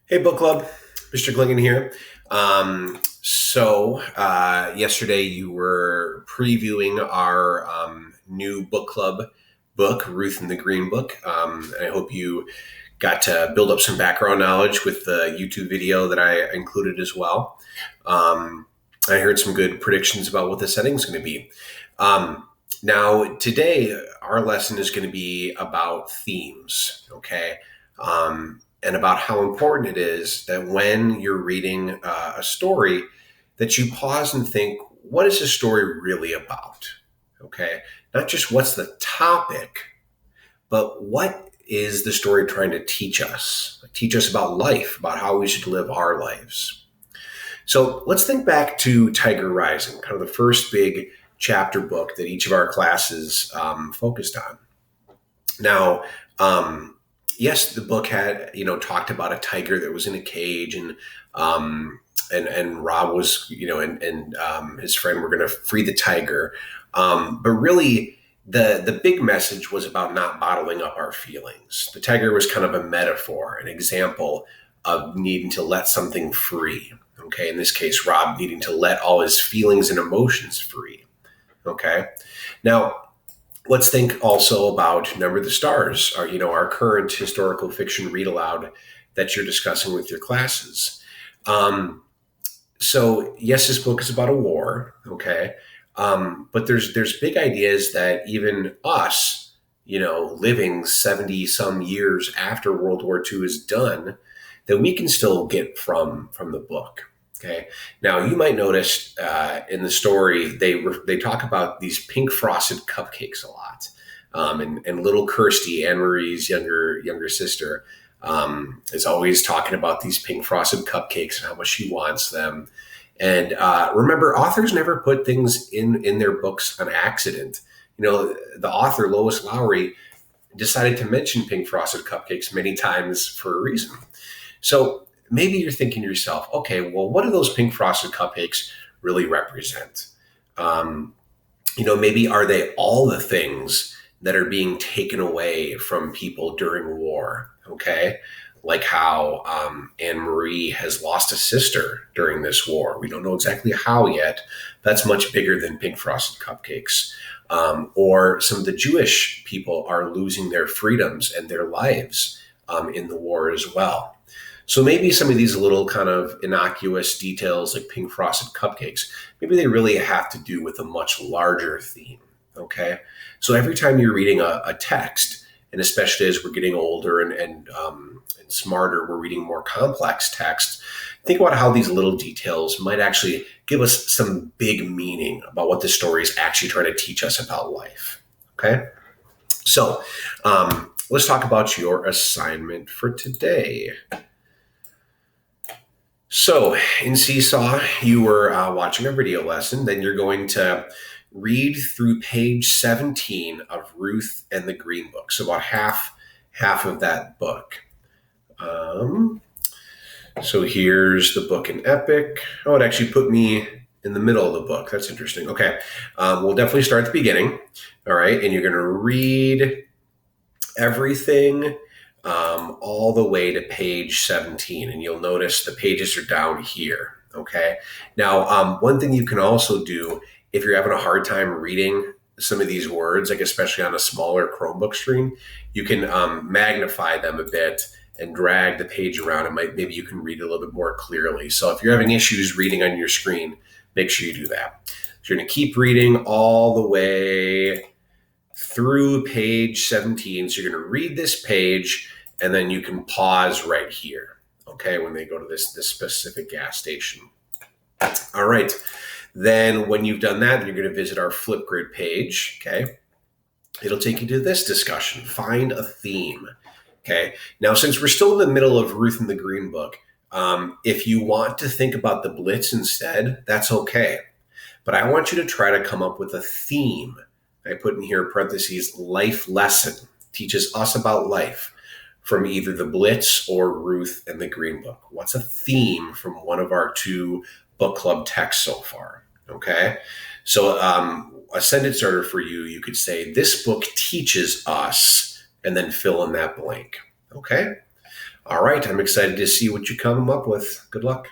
Hey, book club, Mr. Clingan here. Yesterday you were previewing our new book club book, Ruth and the Green Book. I hope you got to build up some background knowledge with the YouTube video that I included as well. I heard some good predictions about what the setting is going to be. Now, today, our lesson is going to be about themes, okay? And about how important it is that when you're reading a story, that you pause and think, what is this story really about? Okay, not just what's the topic, but what is the story trying to teach us? Teach us about life, about how we should live our lives. So let's think back to Tiger Rising, kind of the first big chapter book that each of our classes focused on. Now, yes, the book had talked about a tiger that was in a cage, and Rob was and his friend were going to free the tiger, but really the big message was about not bottling up our feelings. The tiger was kind of a metaphor, an example of needing to let something free. Okay, in this case, Rob needing to let all his feelings and emotions free. Okay, now let's think also about Number the Stars, our current historical fiction read aloud that you're discussing with your classes. So yes, this book is about a war, okay, but there's big ideas that even us, living 70 some years after World War II is done, that we can still get from the book. Okay. Now you might notice in the story they talk about these pink frosted cupcakes a lot, and little Kirsty, Anne Marie's younger sister, is always talking about these pink frosted cupcakes and how much she wants them. And remember, authors never put things in their books on accident. The author Lois Lowry decided to mention pink frosted cupcakes many times for a reason. So maybe you're thinking to yourself, okay, well, what do those pink frosted cupcakes really represent? Maybe are they all the things that are being taken away from people during war? Okay, like how Anne Marie has lost a sister during this war. We don't know exactly how yet. That's much bigger than pink frosted cupcakes. Or some of the Jewish people are losing their freedoms and their lives in the war as well. So maybe some of these little kind of innocuous details like pink frosted cupcakes, maybe they really have to do with a much larger theme. Okay. So every time you're reading a text, and especially as we're getting older and smarter, we're reading more complex texts, think about how these little details might actually give us some big meaning about what the story is actually trying to teach us about life. Okay. So let's talk about your assignment for today. So in Seesaw, you were watching a video lesson. Then you're going to read through page 17 of Ruth and the Green Book. So about half of that book. So here's the book in Epic. Oh, it actually put me in the middle of the book. That's interesting. Okay. We'll definitely start at the beginning. All right. And you're going to read everything all the way to page 17. And you'll notice the pages are down here. Okay. Now, one thing you can also do if you're having a hard time reading some of these words, like especially on a smaller Chromebook screen, you can magnify them a bit and drag the page around, and maybe you can read a little bit more clearly. So if you're having issues reading on your screen, make sure you do that. So you're going to keep reading all the way through page 17. So you're going to read this page, and then you can pause right here, okay, when they go to this specific gas station. All right. Then when you've done that, you're going to visit our Flipgrid page, okay? It'll take you to this discussion, find a theme, okay? Now, since we're still in the middle of Ruth and the Green Book, if you want to think about the Blitz instead, that's okay. But I want you to try to come up with a theme. I put in here parentheses, life lesson, teaches us about life from either the Blitz or Ruth and the Green Book. What's a theme from one of our two book club texts so far? Okay, so a sentence starter for you, you could say, this book teaches us, and then fill in that blank. Okay, All right, I'm excited to see what you come up with. Good luck.